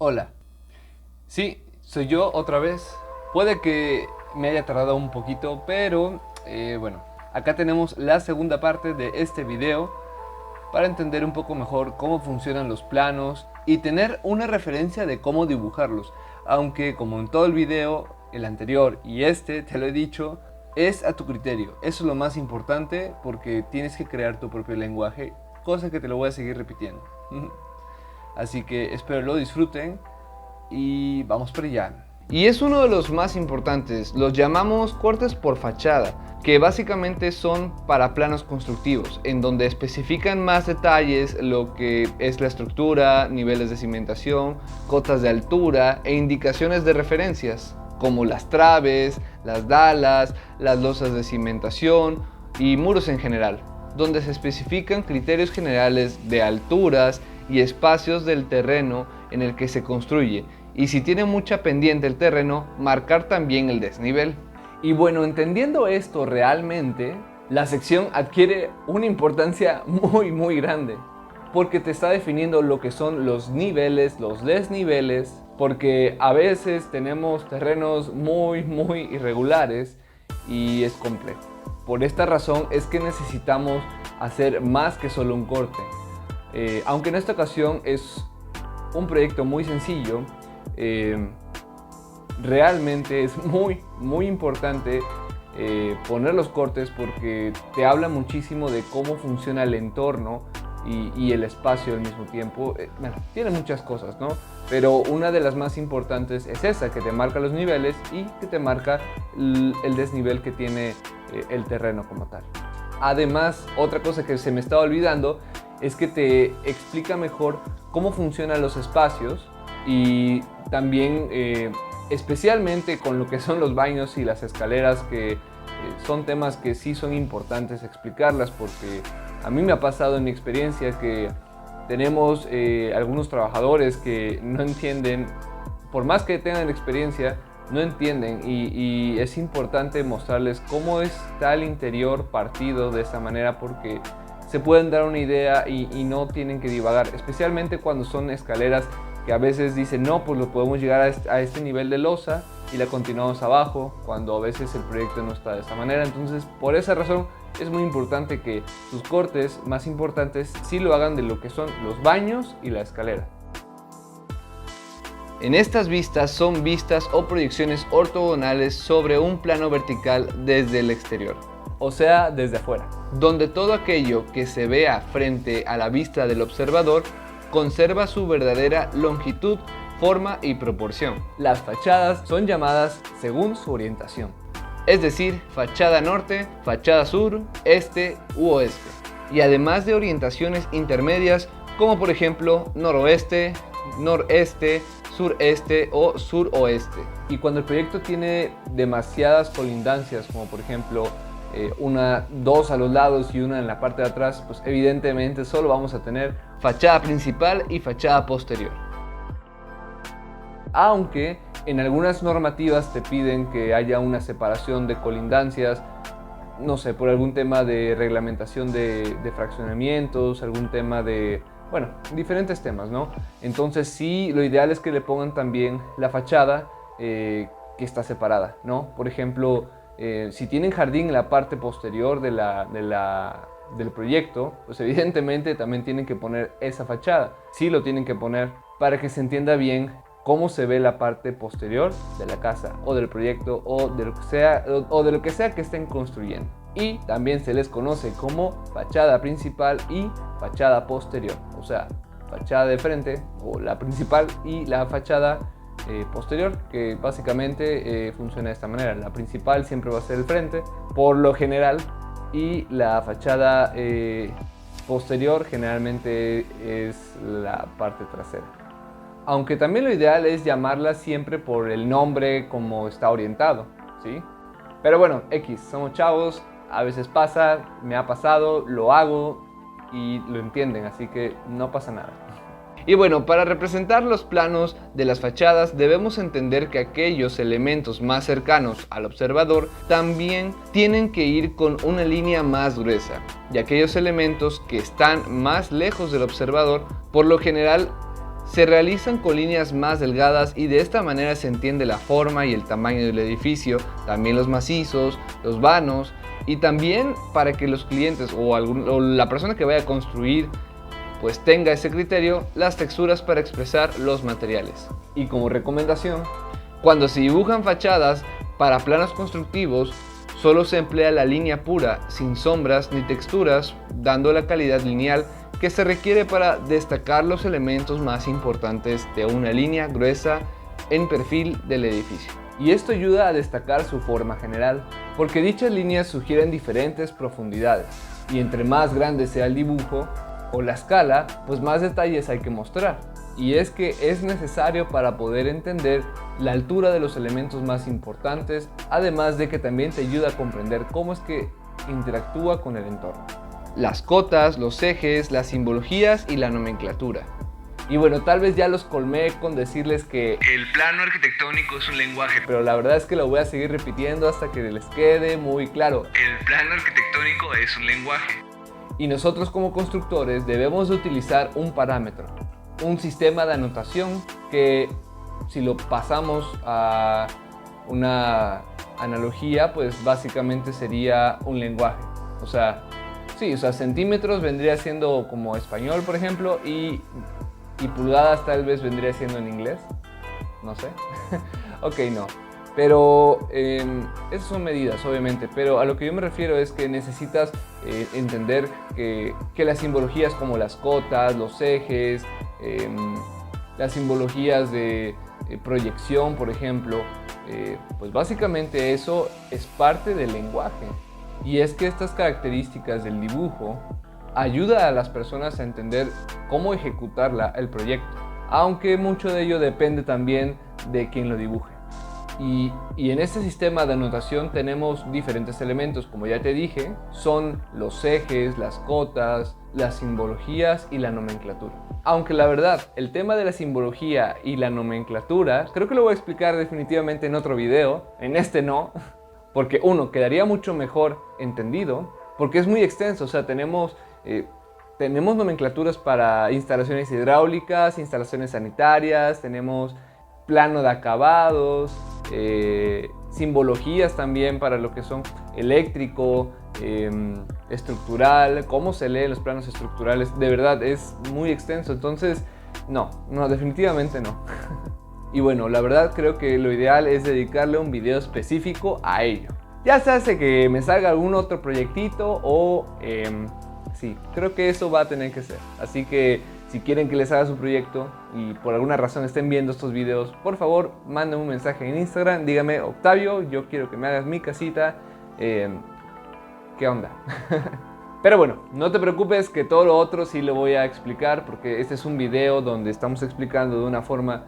Hola, sí, soy yo otra vez. Puede que me haya tardado un poquito, pero bueno, acá tenemos la segunda parte de este video para entender un poco mejor cómo funcionan los planos y tener una referencia de cómo dibujarlos. Aunque como en todo el video, el anterior y este, te lo he dicho, es a tu criterio. Eso es lo más importante porque tienes que crear tu propio lenguaje, cosa que te lo voy a seguir repitiendo. Así que espero lo disfruten y vamos por allá. Y es uno de los más importantes, los llamamos cortes por fachada, que básicamente son para planos constructivos, en donde especifican más detalles lo que es la estructura, niveles de cimentación, cotas de altura e indicaciones de referencias, como las traves, las dalas, las losas de cimentación y muros en general, donde se especifican criterios generales de alturas y espacios del terreno en el que se construye, y si tiene mucha pendiente el terreno, marcar también el desnivel. Y bueno, entendiendo esto realmente, la sección adquiere una importancia muy grande, porque te está definiendo lo que son los niveles, los desniveles, porque a veces tenemos terrenos muy irregulares y es complejo. Por esta razón es que necesitamos hacer más que solo un corte. Aunque en esta ocasión es un proyecto muy sencillo, realmente es muy importante poner los cortes porque te habla muchísimo de cómo funciona el entorno y el espacio al mismo tiempo. Bueno, tiene muchas cosas, ¿no? Pero una de las más importantes es esa, que te marca los niveles y que te marca el desnivel que tiene el terreno como tal. Además, otra cosa que se me estaba olvidando es que te explica mejor cómo funcionan los espacios y también especialmente con lo que son los baños y las escaleras, que son temas que sí son importantes explicarlas, porque a mí me ha pasado en mi experiencia que tenemos algunos trabajadores que no entienden, por más que tengan experiencia, no entienden y es importante mostrarles cómo está el interior partido de esta manera, porque se pueden dar una idea y no tienen que divagar, especialmente cuando son escaleras que a veces dicen no, pues lo podemos llegar a este nivel de losa y la continuamos abajo, cuando a veces el proyecto no está de esta manera. Entonces, por esa razón es muy importante que sus cortes más importantes sí lo hagan de lo que son los baños y la escalera. En estas vistas son vistas o proyecciones ortogonales sobre un plano vertical desde el exterior, o sea, desde afuera, donde todo aquello que se vea frente a la vista del observador conserva su verdadera longitud, forma y proporción. Las fachadas son llamadas según su orientación, es decir, fachada norte, fachada sur, este u oeste, y además de orientaciones intermedias como por ejemplo noroeste, noreste, sureste o suroeste. Y cuando el proyecto tiene demasiadas colindancias, como por ejemplo dos a los lados y una en la parte de atrás, pues evidentemente solo vamos a tener fachada principal y fachada posterior. Aunque en algunas normativas te piden que haya una separación de colindancias, no sé, por algún tema de reglamentación de fraccionamientos, algún tema de, bueno, diferentes temas, ¿no? Entonces sí, lo ideal es que le pongan también la fachada que está separada, ¿no? Por ejemplo, si tienen jardín en la parte posterior del proyecto, pues evidentemente también tienen que poner esa fachada. Sí lo tienen que poner para que se entienda bien cómo se ve la parte posterior de la casa o del proyecto o de lo que sea que estén construyendo. Y también se les conoce como fachada principal y fachada posterior, o sea, fachada de frente o la principal y la fachada posterior, que básicamente funciona de esta manera. La principal siempre va a ser el frente, por lo general, y la fachada posterior generalmente es la parte trasera. Aunque también lo ideal es llamarla siempre por el nombre como está orientado, ¿sí? Pero bueno, X, somos chavos, a veces pasa, me ha pasado, lo hago y lo entienden, así que no pasa nada. Y bueno, para representar los planos de las fachadas debemos entender que aquellos elementos más cercanos al observador también tienen que ir con una línea más gruesa, y aquellos elementos que están más lejos del observador por lo general se realizan con líneas más delgadas y de esta manera se entiende la forma y el tamaño del edificio, también los macizos, los vanos, y también para que los clientes o la persona que vaya a construir pues tenga ese criterio, las texturas para expresar los materiales. Y como recomendación, cuando se dibujan fachadas para planos constructivos, solo se emplea la línea pura, sin sombras ni texturas, dando la calidad lineal que se requiere para destacar los elementos más importantes de una línea gruesa en perfil del edificio. Y esto ayuda a destacar su forma general, porque dichas líneas sugieren diferentes profundidades, y entre más grande sea el dibujo o la escala, pues más detalles hay que mostrar. Y es que es necesario para poder entender la altura de los elementos más importantes, además de que también te ayuda a comprender cómo es que interactúa con el entorno. Las cotas, los ejes, las simbologías y la nomenclatura. Y bueno, tal vez ya los colmé con decirles que el plano arquitectónico es un lenguaje, pero la verdad es que lo voy a seguir repitiendo hasta que les quede muy claro. El plano arquitectónico es un lenguaje. Y nosotros como constructores debemos de utilizar un parámetro, un sistema de anotación que, si lo pasamos a una analogía, pues básicamente sería un lenguaje. O sea, sí, centímetros vendría siendo como español, por ejemplo, y pulgadas tal vez vendría siendo en inglés. No sé. Ok, no. Pero esas son medidas, obviamente, pero a lo que yo me refiero es que necesitas entender que las simbologías como las cotas, los ejes, las simbologías de proyección, por ejemplo, pues básicamente eso es parte del lenguaje. Y es que estas características del dibujo ayudan a las personas a entender cómo ejecutar el proyecto, aunque mucho de ello depende también de quién lo dibuje. Y en este sistema de anotación tenemos diferentes elementos, como ya te dije, son los ejes, las cotas, las simbologías y la nomenclatura. Aunque la verdad, el tema de la simbología y la nomenclatura, creo que lo voy a explicar definitivamente en otro video, en este no, porque uno, quedaría mucho mejor entendido, porque es muy extenso, o sea, tenemos nomenclaturas para instalaciones hidráulicas, instalaciones sanitarias, tenemos plano de acabados, simbologías también para lo que son eléctrico, estructural, cómo se leen los planos estructurales. De verdad es muy extenso, entonces no, definitivamente no. Y bueno, la verdad creo que lo ideal es dedicarle un video específico a ello. Ya se hace que me salga algún otro proyectito o sí, creo que eso va a tener que ser. Así que si quieren que les haga su proyecto y por alguna razón estén viendo estos videos, por favor, mándenme un mensaje en Instagram, dígame: Octavio, yo quiero que me hagas mi casita, ¿qué onda? Pero bueno, no te preocupes que todo lo otro sí lo voy a explicar, porque este es un video donde estamos explicando de una forma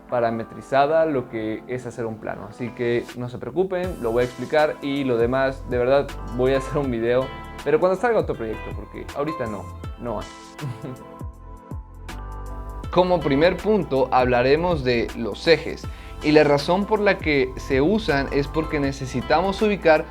parametrizada lo que es hacer un plano. Así que no se preocupen, lo voy a explicar, y lo demás, de verdad, voy a hacer un video, pero cuando salga otro proyecto, porque ahorita no hay. Como primer punto hablaremos de los ejes, y la razón por la que se usan es porque necesitamos ubicar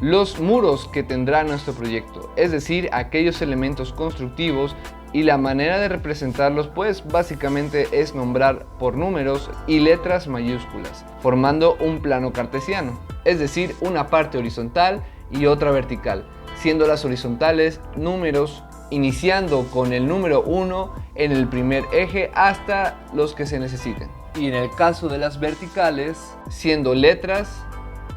los muros que tendrá nuestro proyecto, es decir, aquellos elementos constructivos, y la manera de representarlos pues básicamente es nombrar por números y letras mayúsculas, formando un plano cartesiano, es decir, una parte horizontal y otra vertical, siendo las horizontales números iniciando con el número 1 en el primer eje hasta los que se necesiten. Y en el caso de las verticales, siendo letras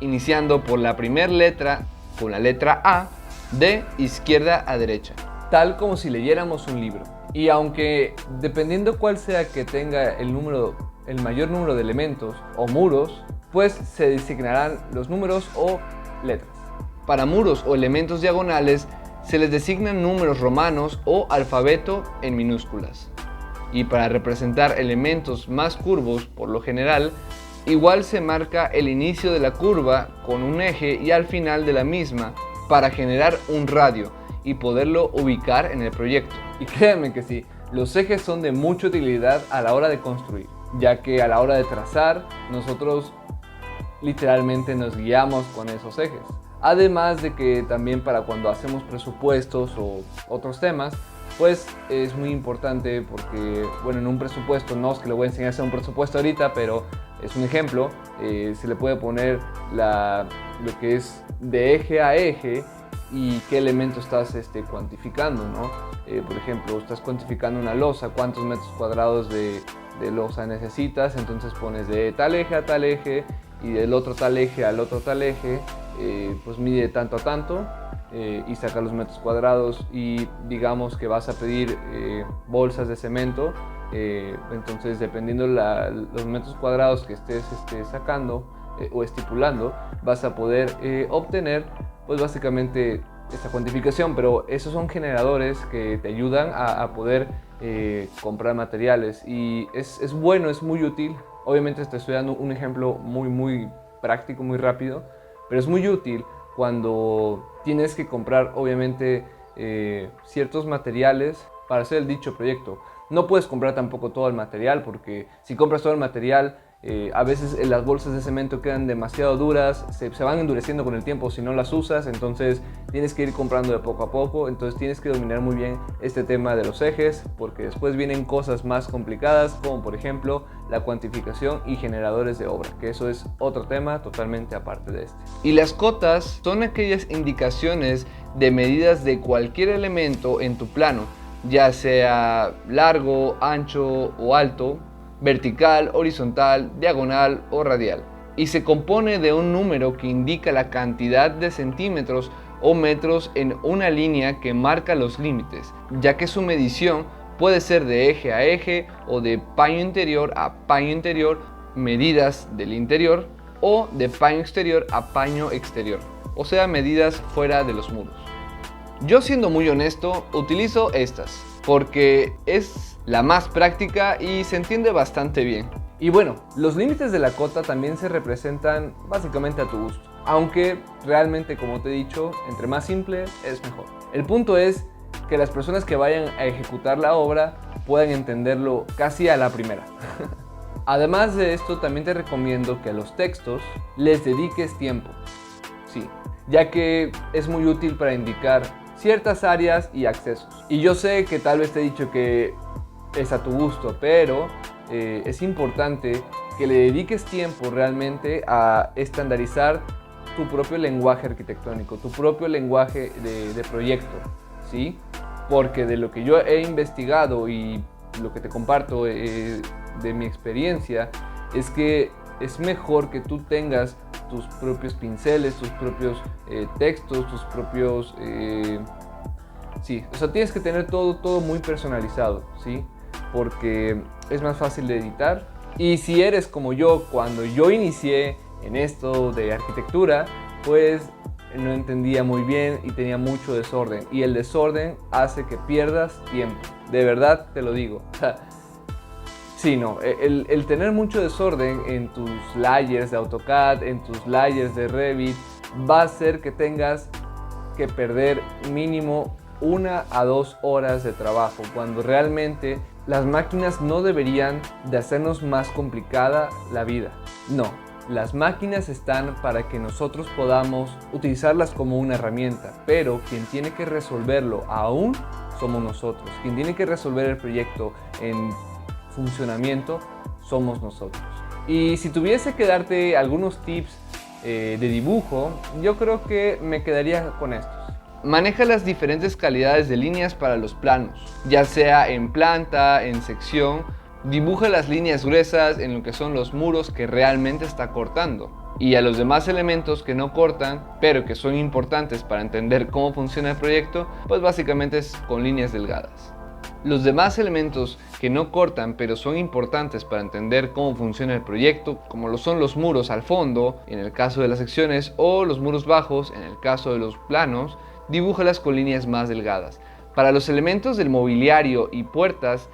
iniciando por la primera letra con la letra A de izquierda a derecha, tal como si leyéramos un libro. Y aunque dependiendo cuál sea que tenga el mayor número de elementos o muros, pues se designarán los números o letras. Para muros o elementos diagonales se les designan números romanos o alfabeto en minúsculas. Y para representar elementos más curvos, por lo general, igual se marca el inicio de la curva con un eje y al final de la misma para generar un radio y poderlo ubicar en el proyecto. Y créanme que sí, los ejes son de mucha utilidad a la hora de construir, ya que a la hora de trazar nosotros literalmente nos guiamos con esos ejes. Además de que también para cuando hacemos presupuestos o otros temas, pues es muy importante porque, bueno, en un presupuesto, no es que le voy a enseñar a hacer un presupuesto ahorita, pero es un ejemplo, se le puede poner lo que es de eje a eje y qué elemento estás cuantificando, ¿no? Por ejemplo, estás cuantificando una losa, cuántos metros cuadrados de losa necesitas, entonces pones de tal eje a tal eje y del otro tal eje al otro tal eje, pues mide tanto a tanto y saca los metros cuadrados y digamos que vas a pedir bolsas de cemento, entonces dependiendo los metros cuadrados que estés sacando o estipulando, vas a poder obtener pues básicamente esta cuantificación, pero esos son generadores que te ayudan a poder comprar materiales y es bueno, es muy útil. Obviamente te estoy dando un ejemplo muy práctico, muy rápido, pero es muy útil cuando tienes que comprar obviamente ciertos materiales para hacer el dicho proyecto. No puedes comprar tampoco todo el material porque si compras todo el material a veces las bolsas de cemento quedan demasiado duras, se van endureciendo con el tiempo si no las usas, entonces tienes que ir comprando de poco a poco, entonces tienes que dominar muy bien este tema de los ejes porque después vienen cosas más complicadas como por ejemplo la cuantificación y generadores de obra, que eso es otro tema totalmente aparte de este. Y las cotas son aquellas indicaciones de medidas de cualquier elemento en tu plano, ya sea largo, ancho o alto, vertical, horizontal, diagonal o radial, y se compone de un número que indica la cantidad de centímetros o metros en una línea que marca los límites, ya que su medición puede ser de eje a eje o de paño interior a paño interior, medidas del interior, o de paño exterior a paño exterior, o sea, medidas fuera de los muros. Yo, siendo muy honesto, utilizo estas porque es la más práctica y se entiende bastante bien. Y bueno, los límites de la cota también se representan básicamente a tu gusto, aunque realmente, como te he dicho, entre más simple es mejor. El punto es que las personas que vayan a ejecutar la obra puedan entenderlo casi a la primera. Además de esto, también te recomiendo que a los textos les dediques tiempo, sí, ya que es muy útil para indicar ciertas áreas y accesos. Y yo sé que tal vez te he dicho que es a tu gusto, pero es importante que le dediques tiempo realmente a estandarizar tu propio lenguaje arquitectónico, tu propio lenguaje de proyecto, ¿sí? Porque de lo que yo he investigado y lo que te comparto de mi experiencia es que es mejor que tú tengas tus propios pinceles, tus propios textos, tus propios... sí, o sea, tienes que tener todo muy personalizado, ¿sí? Porque es más fácil de editar. Y si eres como yo, cuando yo inicié en esto de arquitectura, pues no entendía muy bien y tenía mucho desorden. Y el desorden hace que pierdas tiempo. De verdad te lo digo. Sí, no, el tener mucho desorden en tus layers de AutoCAD, en tus layers de Revit, va a hacer que tengas que perder mínimo 1 a 2 horas de trabajo, cuando realmente las máquinas no deberían de hacernos más complicada la vida. No, las máquinas están para que nosotros podamos utilizarlas como una herramienta, pero quien tiene que resolverlo aún somos nosotros. Quien tiene que resolver el proyecto en funcionamiento somos nosotros. Y si tuviese que darte algunos tips de dibujo, yo creo que me quedaría con estos. Maneja las diferentes calidades de líneas para los planos, ya sea en planta, en sección. Dibuja las líneas gruesas en lo que son los muros que realmente está cortando, y a los demás elementos que no cortan, pero que son importantes para entender cómo funciona el proyecto, pues básicamente es con líneas delgadas. Los demás elementos que no cortan pero son importantes para entender cómo funciona el proyecto, como lo son los muros al fondo, en el caso de las secciones, o los muros bajos, en el caso de los planos, dibújalas con líneas más delgadas. Para los elementos del mobiliario y puertas,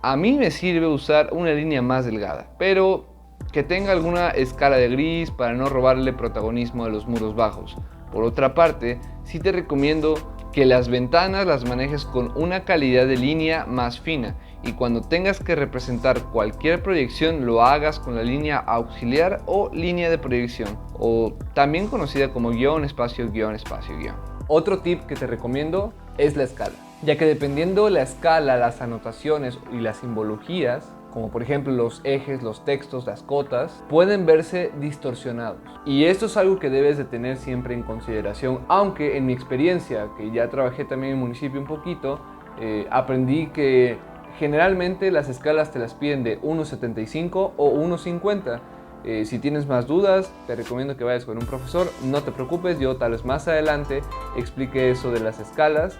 a mí me sirve usar una línea más delgada, pero que tenga alguna escala de gris para no robarle protagonismo a los muros bajos. Por otra parte, sí te recomiendo que las ventanas las manejes con una calidad de línea más fina, y cuando tengas que representar cualquier proyección lo hagas con la línea auxiliar o línea de proyección, o también conocida como guión, espacio, guión, espacio, guión. Otro tip que te recomiendo es la escala. ya que dependiendo la escala, las anotaciones y las simbologías, como por ejemplo los ejes, los textos, las cotas, pueden verse distorsionados. Y esto es algo que debes de tener siempre en consideración, aunque en mi experiencia, que ya trabajé también en el municipio un poquito, aprendí que generalmente las escalas te las piden de 1.75 o 1.50. Si tienes más dudas, te recomiendo que vayas con un profesor. No te preocupes, yo tal vez más adelante explique eso de las escalas,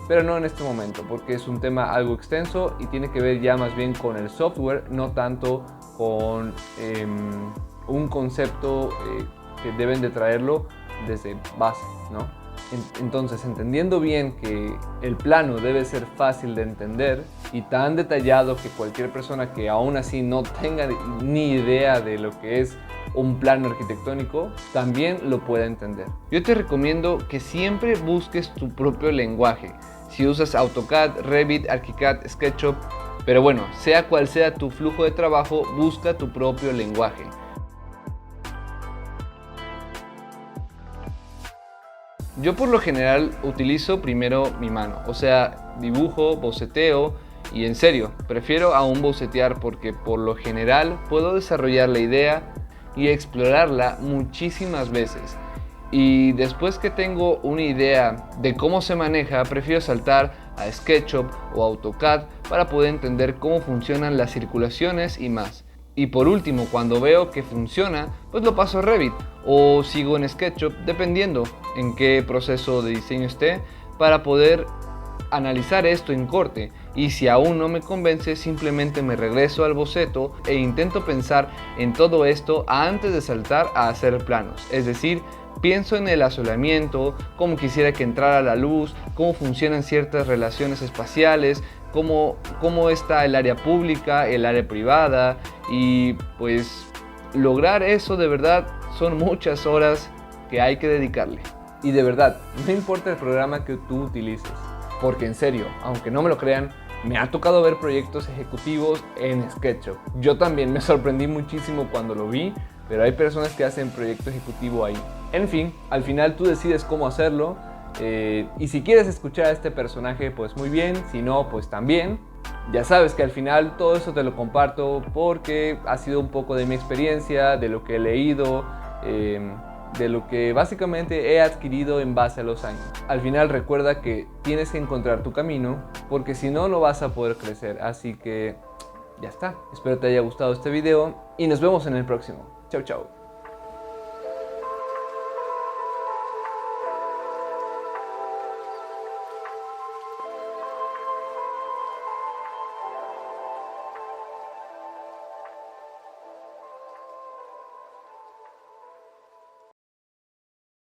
pero no en este momento, porque es un tema algo extenso y tiene que ver ya más bien con el software, no tanto con un concepto que deben de traerlo desde base, ¿no? Entonces, entendiendo bien que el plano debe ser fácil de entender y tan detallado que cualquier persona que aún así no tenga ni idea de lo que es un plano arquitectónico, también lo pueda entender. Yo te recomiendo que siempre busques tu propio lenguaje. Si usas AutoCAD, Revit, ArchiCAD, SketchUp, pero bueno, sea cual sea tu flujo de trabajo, busca tu propio lenguaje. Yo por lo general utilizo primero mi mano, o sea, dibujo, boceteo y en serio, prefiero aún bocetear porque por lo general puedo desarrollar la idea y explorarla muchísimas veces. Y después que tengo una idea de cómo se maneja, prefiero saltar a SketchUp o AutoCAD para poder entender cómo funcionan las circulaciones y más. Y por último, cuando veo que funciona, pues lo paso a Revit o sigo en SketchUp, dependiendo en qué proceso de diseño esté, para poder analizar esto en corte. Y si aún no me convence, simplemente me regreso al boceto e intento pensar en todo esto antes de saltar a hacer planos. Es decir, pienso en el asolamiento, cómo quisiera que entrara la luz, cómo funcionan ciertas relaciones espaciales, cómo está el área pública, el área privada, y pues lograr eso de verdad son muchas horas que hay que dedicarle. Y de verdad, no importa el programa que tú utilices, porque en serio, aunque no me lo crean, me ha tocado ver proyectos ejecutivos en SketchUp. Yo también me sorprendí muchísimo cuando lo vi, pero hay personas que hacen proyecto ejecutivo ahí. En fin, al final tú decides cómo hacerlo. Y si quieres escuchar a este personaje, pues muy bien, si no, pues también. Ya sabes que al final todo eso te lo comparto porque ha sido un poco de mi experiencia, de lo que he leído, de lo que básicamente he adquirido en base a los años. Al final recuerda que tienes que encontrar tu camino, porque si no, no vas a poder crecer. Así que ya está. Espero te haya gustado este video y nos vemos en el próximo. Chau, chau.